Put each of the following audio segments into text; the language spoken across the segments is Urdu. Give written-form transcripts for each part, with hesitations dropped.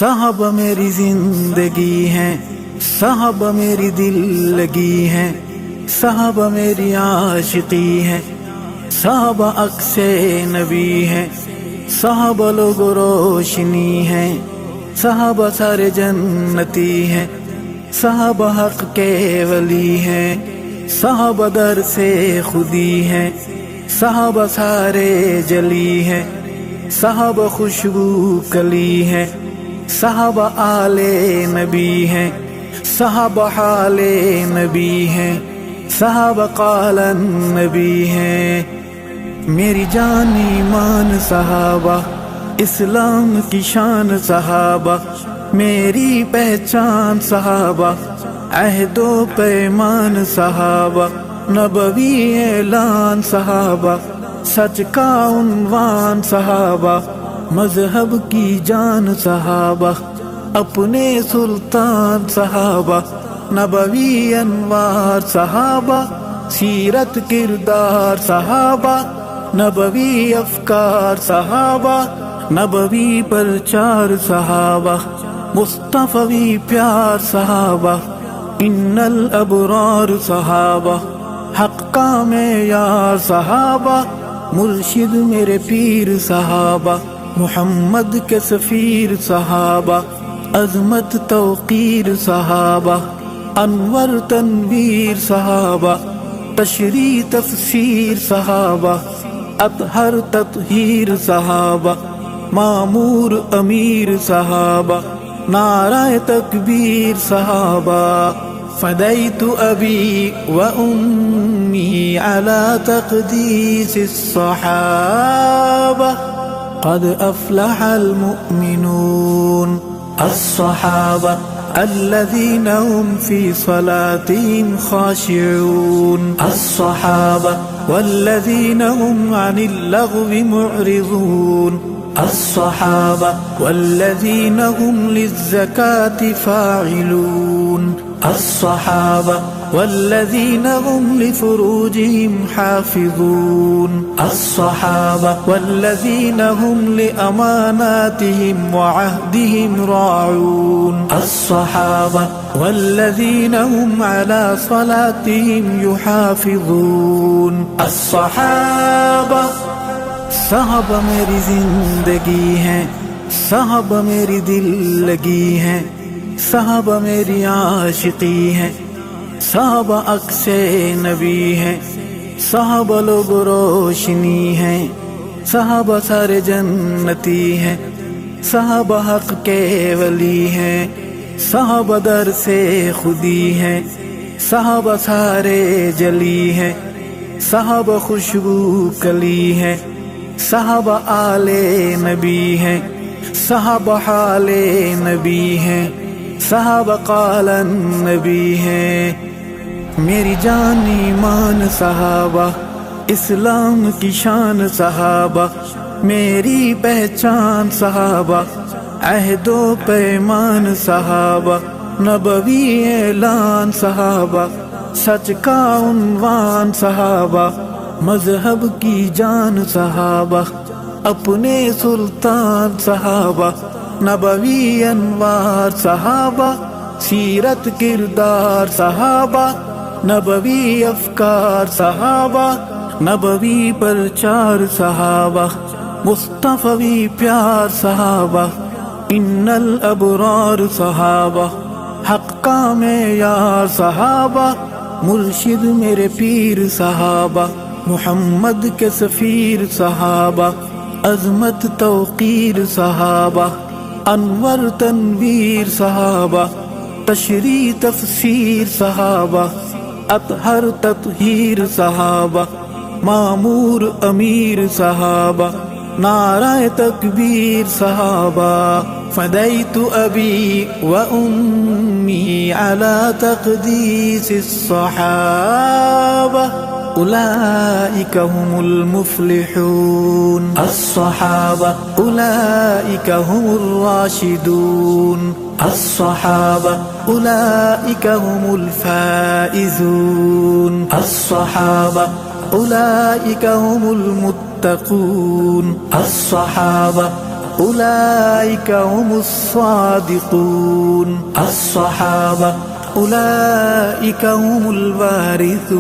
صحابہ میری زندگی ہیں، صحابہ میری دل لگی ہیں، صحابہ میری عاشقی ہیں، صحابہ عکس نبی ہیں، صحابہ لوگ روشنی ہیں، صحابہ سارے جنتی ہیں، صحابہ حق کے ولی ہیں، صحابہ در سے خودی ہیں، صحابہ سارے جلی ہیں، صحابہ خوشبو کلی ہیں، صحابہ آل نبی ہیں، صحابہ حال نبی ہیں، صحابہ قال نبی ہیں۔ میری جان ایمان صحابہ، اسلام کی شان صحابہ، میری پہچان صحابہ، عہد و پیمان صحابہ، نبوی اعلان صحابہ، سچ کا عنوان صحابہ، مذہب کی جان صحابہ، اپنے سلطان صحابہ، نبوی انوار صحابہ، سیرت کردار صحابہ، نبوی افکار صحابہ، نبوی پرچار صحابہ، مصطفی پیار صحابہ، ان الابرار صحابہ، حق کا معیار صحابہ، مرشد میرے پیر صحابہ، محمد کے سفیر صحابہ، عظمت توقیر صحابہ، انور تنویر صحابہ، تشریح تفسیر صحابہ، اطہر تطہیر صحابہ، معمور امیر صحابہ، نعرہ تکبیر صحابہ، فدیت ابی و امی علی تقدیس الصحابہ، قد افلح المؤمنون، الصحابہ الذین هم فی صلاتهم خاشعون، الصحابہ والذین هم عن اللغو معرضون، الصحابہ والذین هم للزکاة فاعلون، الصحابہ والذین هم لفروجهم حافظون، الصحابہ والذین هم لأماناتهم وعهدهم راعون، الصحابہ والذین هم على صلاتهم يحافظون، الصحابہ۔ صحابہ میری زندگی ہیں، صحابہ میری دل لگی ہیں، صحابہ میری عاشقی ہیں، صحابہ عکس نبی ہیں، صحابہ لوگ روشنی ہیں، صحابہ سارے جنتی ہیں، صحابہ حق کے ولی ہیں، صحابہ در سے خودی ہیں، صحابہ سارے جلی ہیں، صحابہ خوشبو کلی ہیں، صحابہ آل نبی ہیں، صحابہ حال نبی ہیں، صحابہ قال نبی ہیں۔ میری جان ایمان صحابہ، اسلام کی شان صحابہ، میری پہچان صحابہ، عہد و پیمان صحابہ، نبوی اعلان صحابہ، سچ کا عنوان صحابہ، مذہب کی جان صحابہ، اپنے سلطان صحابہ، نبوی انوار صحابہ، سیرت کردار صحابہ، نبوی افکار صحابہ، نبوی پرچار صحابہ، مصطفی پیار صحابہ، ان الابرار صحابہ، حق کا معیار صحابہ، مرشد میرے پیر صحابہ، محمد کے سفیر صحابہ، عظمت توقیر صحابہ، انور تنویر صحابہ، تشریح تفسیر صحابہ، اطہر تطہیر صحابہ، معمور امیر صحابہ، نعرہ تکبیر صحابہ، فدیت ابی و امی علی تقدیس الصحابہ، اولئک هم المفلحون، الصحابہ اولئک هم الراشدون، الصحابہ اولئک هم الفائزون، الصحابہ اولئک هم المتقون، الصحابہ أولئك هم الصادقون الصحابة أولئك هم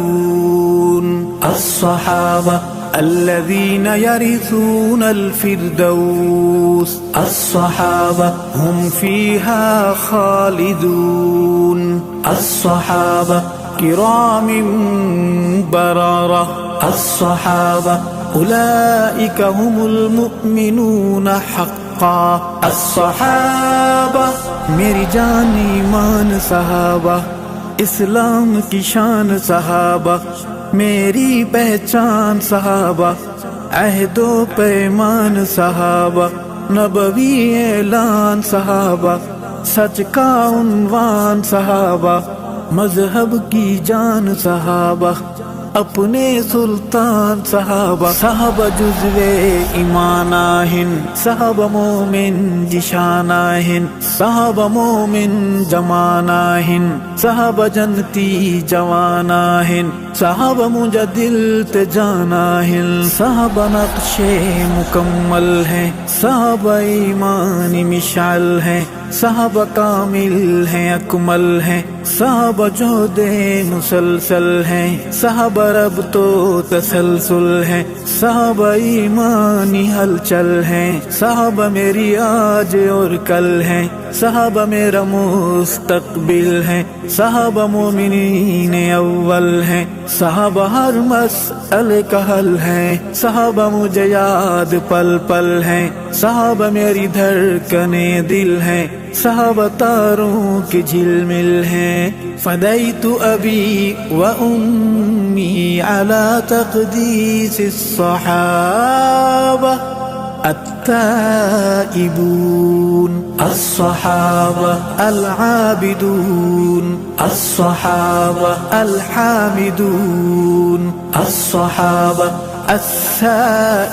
الوارثون الصحابة الذين يرثون الفردوس الصحابة هم فيها خالدون الصحابة كرام بررة الصحابة أولئك هم المؤمنون حقا الصحابة میری جان ایمان صحابہ اسلام کی شان صحابہ میری پہچان صحابہ عہد و پیمان صحابہ نبوی اعلان صحابہ سچ کا عنوان صحابہ مذہب کی جان صحابہ اپنے سلطان صحابہ صحابہ جزوے ایماناہن صحابہ مومن جشاناہن صحابہ مومن جماناہن صحابہ جنتی جواناہن صحابہ مجدل تجاناہن صحابہ نقش مکمل ہیں صحابہ ایمان مشعل ہیں صحابہ کامل ہیں اکمل ہیں صحابہ جہد مسلسل ہیں صحابہ رب تو تسلسل ہیں صحابہ ایمانی ہلچل ہیں صحابہ میری آج اور کل ہیں صحابہ میرا مستقبل ہیں صحابہ مومنین اول ہیں صحابہ ہر مسئلے کا حل ہیں صحابہ مجھے یاد پل پل ہیں صحابہ میری دھڑکنے دل ہیں صحابہ تاروں کی جھلمل ہیں فدیت ابی و امی علی تقدیس الصحابہ التائبون الصحابة العابدون الصحابة الحامدون الصحابة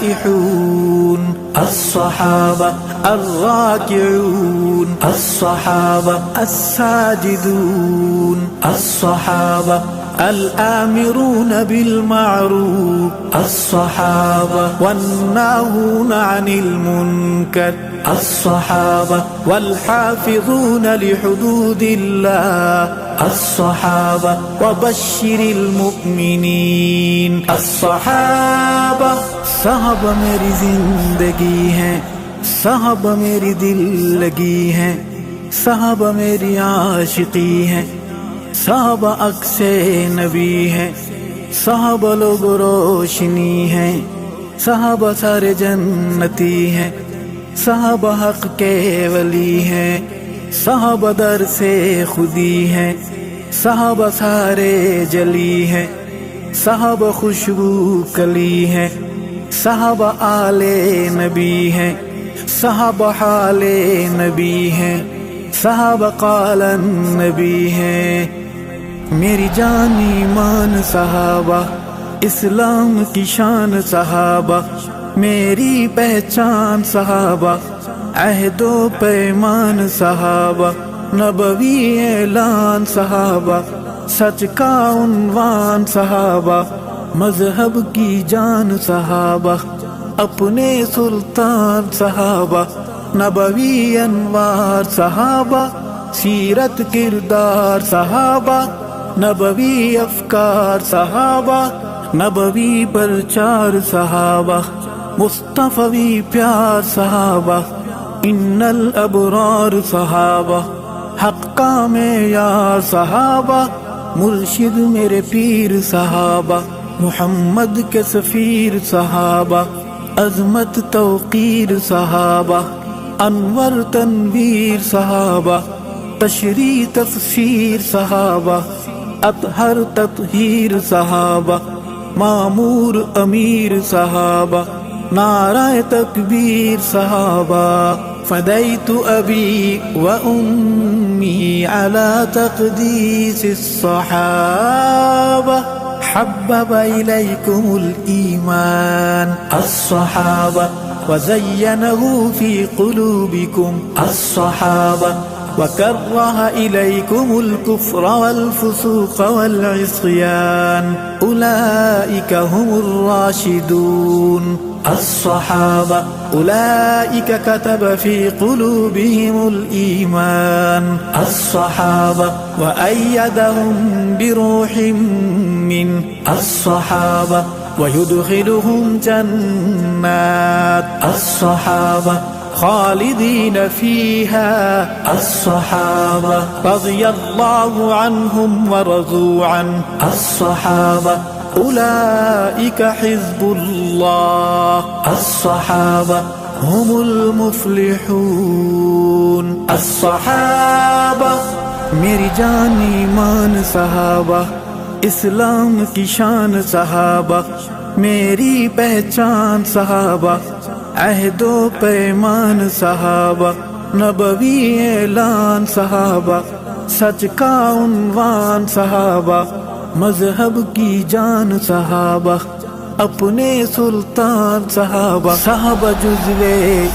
السائحون الصحابة الراكعون الصحابة الساجدون الصحابة الآمرون بالمعروف الصحابة والناهون عن المنكر الصحابة والحافظون لحدود الله الصحابة وبشر المؤمنين الصحابة صحابہ میری زندگی ہیں صحابہ میری دل لگی ہیں صحابہ میری عاشقی ہیں صحابہ عکس نبی ہیں صحابہ لوگ روشنی ہیں صحابہ سارے جنتی ہیں صحابہ حق کے ولی ہیں صحابہ در سے خودی ہیں صحابہ سارے جلی ہیں صحابہ خوشبو کلی ہیں صحابہ آل نبی ہیں صحابہ حال نبی ہیں صحابہ قال نبی ہیں میری جان ایمان صحابہ اسلام کی شان صحابہ میری پہچان صحابہ عہد و پیمان صحابہ نبوی اعلان صحابہ سچ کا عنوان صحابہ مذہب کی جان صحابہ اپنے سلطان صحابہ نبوی انوار صحابہ سیرت کردار صحابہ نبوی افکار صحابہ نبوی پرچار صحابہ مصطفی پیار صحابہ ان الابرار صحابہ حق کا معیار صحابہ مرشد میرے پیر صحابہ محمد کے سفیر صحابہ عظمت توقیر صحابہ انور تنویر صحابہ تشریح تفسیر صحابہ اطہر تطہیر صحابہ معمور امیر صحابہ نعرہ تکبیر صحابہ فدیت ابی و امی علی تقدیس الصحابہ حبب الیکم الایمان الصحابہ وزینہ فی قلوبکم الصحابہ وكره إليكم الكفر والفسوق والعصيان أولئك هم الراشدون الصحابة أولئك كتب في قلوبهم الإيمان الصحابة وأيدهم بروح منه الصحابة ويدخلهم جنات الصحابة خالدين فيها الصحابة رضي الله عنهم ورضوا عنه الصحابة أولئك حزب الله الصحابة هم المفلحون الصحابة میری جان ایمان صحابہ اسلام کی شان صحابہ میری پہچان صحابہ عہد و پیمان صحابہ نبوی اعلان صحابہ سچ کا عنوان صحابہ مذہب کی جان صحابہ اپنے سلطان صحابہ صحابہ جزو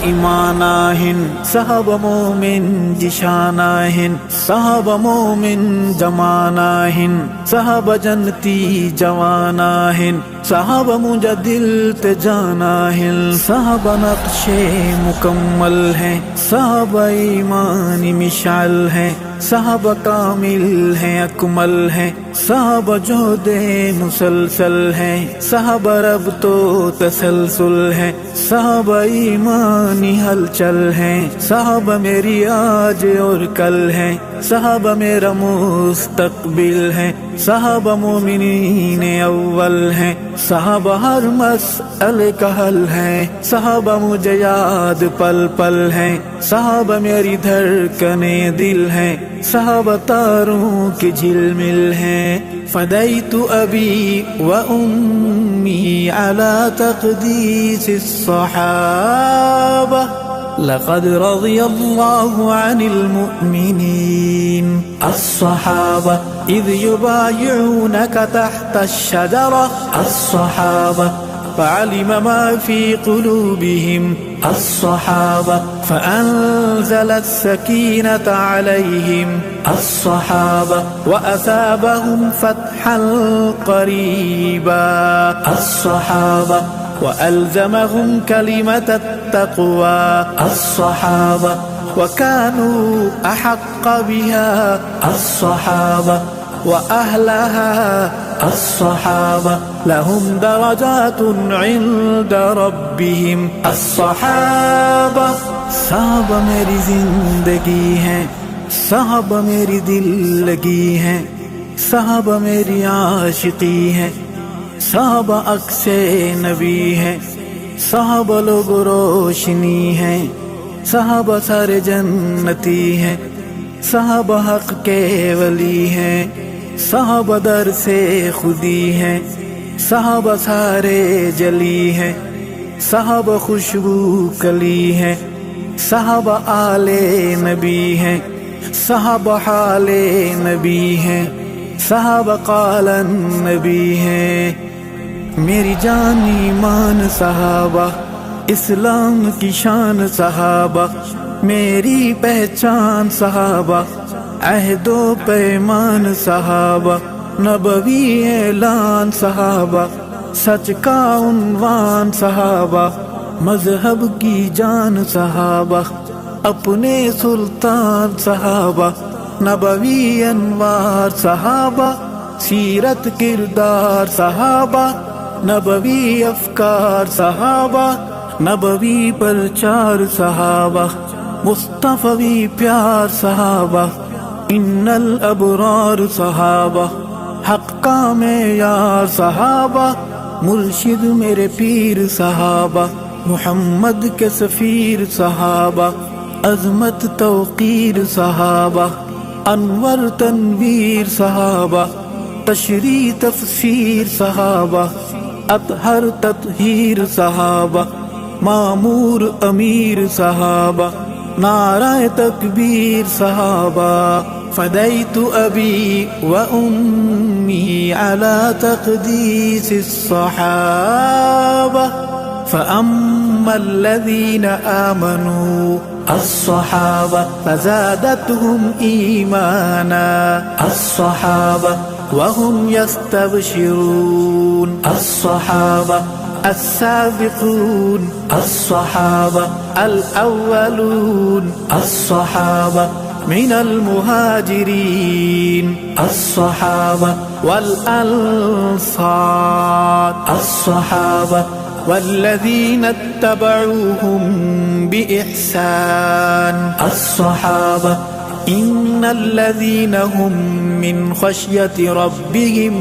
ایمان آہن صحابہ مومن جشان آہن صحابہ مومن جمان آہن صحابہ جنتی جوان آہن صحابہ مجدل تجان آہن صحابہ نقش مکمل ہیں صحابہ ایمان مشعل ہیں صحابہ کامل ہیں اکمل ہیں صحابہ جہد مسلسل ہیں صحابہ رب تو تسلسل ہیں صحابہ ایمانی ہلچل ہیں صحابہ میری آج اور کل ہیں صحابہ میرا مستقبل ہیں صحابہ مومنین اول ہیں صحابہ ہر مسئلے کا حل ہیں صحابہ مجھے یاد پل پل ہیں صحابہ میری دھڑکنیں دل ہیں صحابہ تاروں کی جھلمل ہیں فدیت ابی و امی علی تقدیس الصحابہ لقد رضي الله عن المؤمنين الصحابة إذ يبايعونك تحت الشجرة الصحابة فعلم ما في قلوبهم الصحابة فأنزل السكينة عليهم الصحابة وأثابهم فتحا قريبا الصحابة وألزمهم كلمة التقوى الصحابة وكانوا أحق بها الصحابة وأهلها الصحابة لهم درجات عند ربهم الصحابة صحابہ میری زندگی ہیں صحابہ میری دل لگی ہیں صحابہ میری عاشقی ہیں صحابہ عکس نبی ہیں صحابہ لوگ روشنی ہیں صحابہ سارے جنتی ہیں صحابہ حق کے ولی ہیں صحابہ در سے خودی ہیں صحابہ سارے جلی ہیں صحابہ خوشبو کلی ہیں صحابہ آل نبی ہیں صحابہ حال نبی ہیں صحابہ قال نبی ہیں میری جان ایمان صحابہ اسلام کی شان صحابہ میری پہچان صحابہ عہد و پیمان صحابہ نبوی اعلان صحابہ سچ کا عنوان صحابہ مذہب کی جان صحابہ اپنے سلطان صحابہ نبوی انوار صحابہ سیرت کردار صحابہ نبوی افکار صحابہ نبوی پرچار صحابہ مصطفی پیار صحابہ ان الابرار صحابہ حق کا معیار صحابہ مرشد میرے پیر صحابہ محمد کے سفیر صحابہ عظمت توقیر صحابہ انور تنویر صحابہ تشریح تفسیر صحابہ اطہر تطہیر صحابہ معمور امیر صحابہ نعرہ تکبیر صحابہ فدیت ابی و امی علی تقدیس الصحابہ فأما الذين آمنوا الصحابة فزادتهم إيمانا الصحابة وهم يستبشرون الصحابة السابقون الصحابة الأولون الصحابة من المهاجرين الصحابة والأنصار الصحابة والذين اتبعوهم بإحسان الصحابة إن الذين هم من خشية ربهم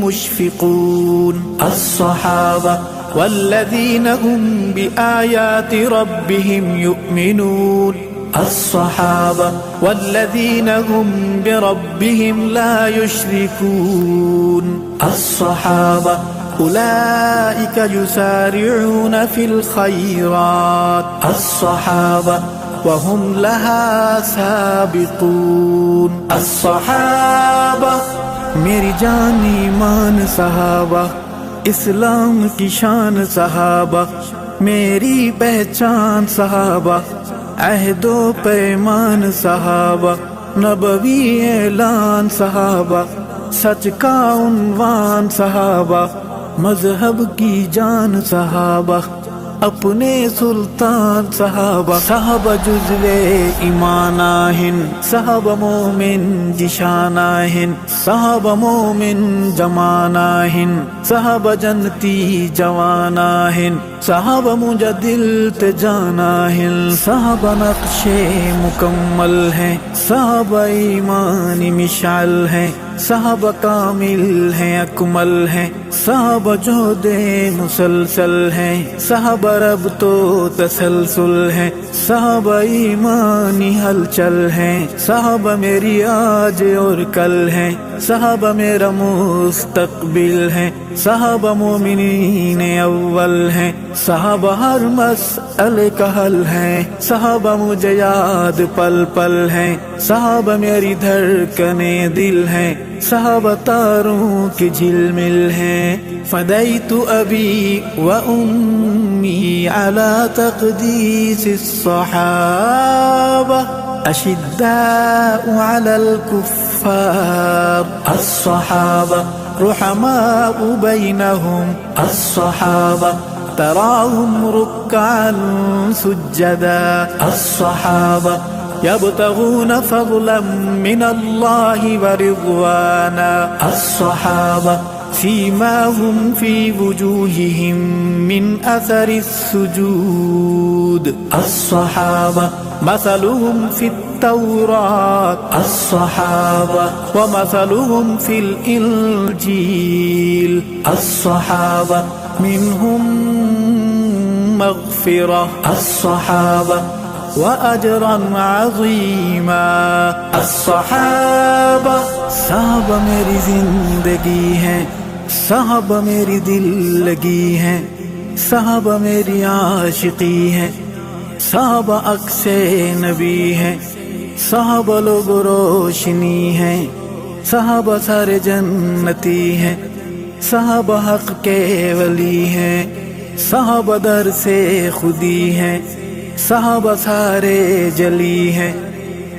مشفقون الصحابة والذين هم بآيات ربهم يؤمنون الصحابة والذين هم بربهم لا يشركون الصحابة أولئك يسارعون في الخيرات الصحابة وهم لها سابقون الصحابة میری جان ایمان صحابہ، اسلام کی شان صحابہ، میری پہچان صحابہ، عہد و پیمان صحابہ، نبوی اعلان صحابہ، سچ کا عنوان صحابہ، مذہب کی جان صحابہ، اپنے سلطان صحابہ، صحابہ جزو ایمان آہن، صحابہ مومن جشان آہن، صحابہ مومن جمان آہن، صحابہ جنتی جوان آہن، صحابہ مجدل تجان آہن، صحابہ نقش مکمل ہیں، صحابہ ایمان مشعل ہیں، صحابہ کامل ہیں اکمل ہیں، صحابہ جہد مسلسل ہیں، صحابہ رب تو تسلسل ہیں، صحابہ ایمانی ہلچل ہیں، صحابہ میری آج اور کل ہیں، صحابہ میرا مستقبل ہیں، صحابہ مومنین اول ہیں، صحابہ ہر مسئلے کا حل ہیں، صحابہ مجھے یاد پل پل ہیں، صحابہ میری دھڑکنے دل ہیں، صحابہ تاروں کی جھل مل ہیں، فدیت ابی و امی علی تقدیس الصحابہ اشداء علی الکفار الصحابہ رحماء بینہم الصحابہ تراہم رکعا سجدا الصحابہ يبتغون فضلا من الله ورضوانا الصحابة سيماهم في وجوههم من أثر السجود الصحابة مثلهم في التوراة الصحابة ومثلهم في الإنجيل الصحابة منهم مغفرة الصحابة وأجرا عظيما الصحابة صحابہ میری زندگی ہیں، صحابہ میری دل لگی ہیں، صحابہ میری عاشقی ہیں، صحابہ عکس نبی ہیں، صحابہ لوگ روشنی ہیں، صحابہ سارے جنتی ہیں، صحابہ حق کے ولی ہیں، صحابہ در سے خودی ہیں، صحابہ سارے جلی ہیں،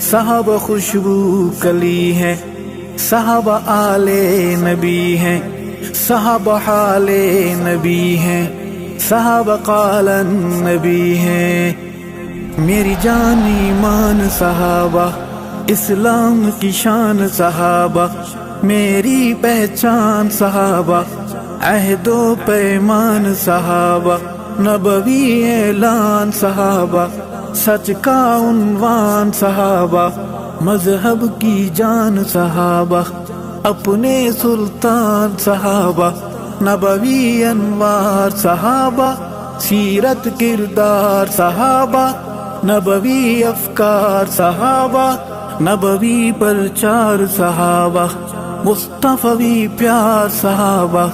صحابہ خوشبو کلی ہیں، صحابہ آل نبی ہیں، صحابہ حال نبی ہیں، صحابہ قال نبی ہیں، میری جان ایمان صحابہ، اسلام کی شان صحابہ، میری پہچان صحابہ، عہد و پیمان صحابہ، نبوی اعلان صحابہ، سچ کا عنوان صحابہ، مذہب کی جان صحابہ، اپنے سلطان صحابہ، نبوی انوار صحابہ، سیرت کردار صحابہ، نبوی افکار صحابہ، نبوی پرچار صحابہ، مصطفی پیار صحابہ،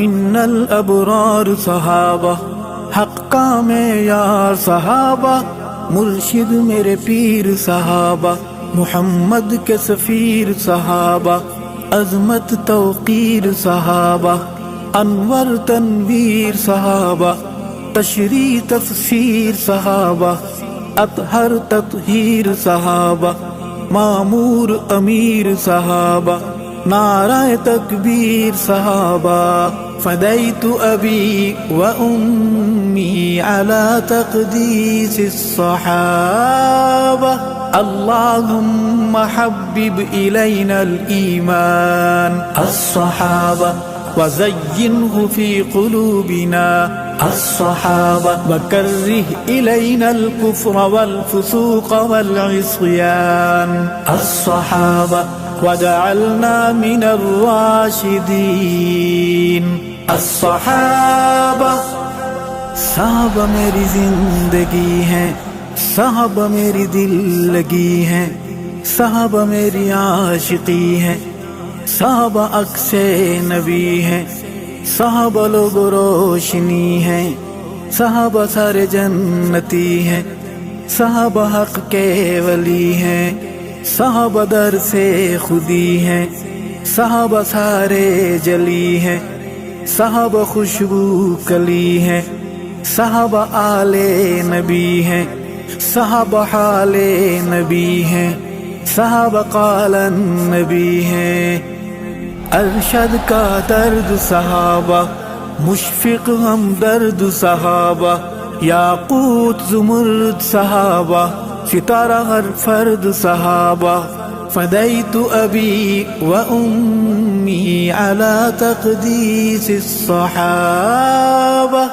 ان الابرار صحابہ، حق کا معیار صحابہ، مرشد میرے پیر صحابہ، محمد کے سفیر صحابہ، عظمت توقیر صحابہ، انور تنویر صحابہ، تشریح تفسیر صحابہ، اطہر تطہیر صحابہ، معمور امیر صحابہ، نعرہ تکبیر صحابہ، فديت أبي وأمي على تقديس الصحابة اللهم حبب إلينا الإيمان الصحابة وزينه في قلوبنا الصحابة وكره إلينا الكفر والفسوق والعصيان الصحابة وجعلنا من الراشدين الصحابة صحابہ میری زندگی ہیں، صحابہ میری دل لگی ہیں، صحابہ میری عاشقی ہیں، صحابہ عکس نبی ہیں، صحابہ لوگ روشنی ہیں، صحابہ سارے جنتی ہیں، صحابہ حق کے ولی ہیں، صحابہ در سے خودی ہیں، صحابہ سارے جلی ہیں، صحابہ خوشبو کلی ہیں، صحابہ آل نبی ہیں، صحابہ حال نبی ہیں، صحابہ قال نبی ہیں۔ ارشد کا درد صحابہ، مشفق ہم درد صحابہ، یاقوت زمرد صحابہ، ستارہ ہر فرد صحابہ، فدیت ابی و امی علی تقدیس الصحابہ۔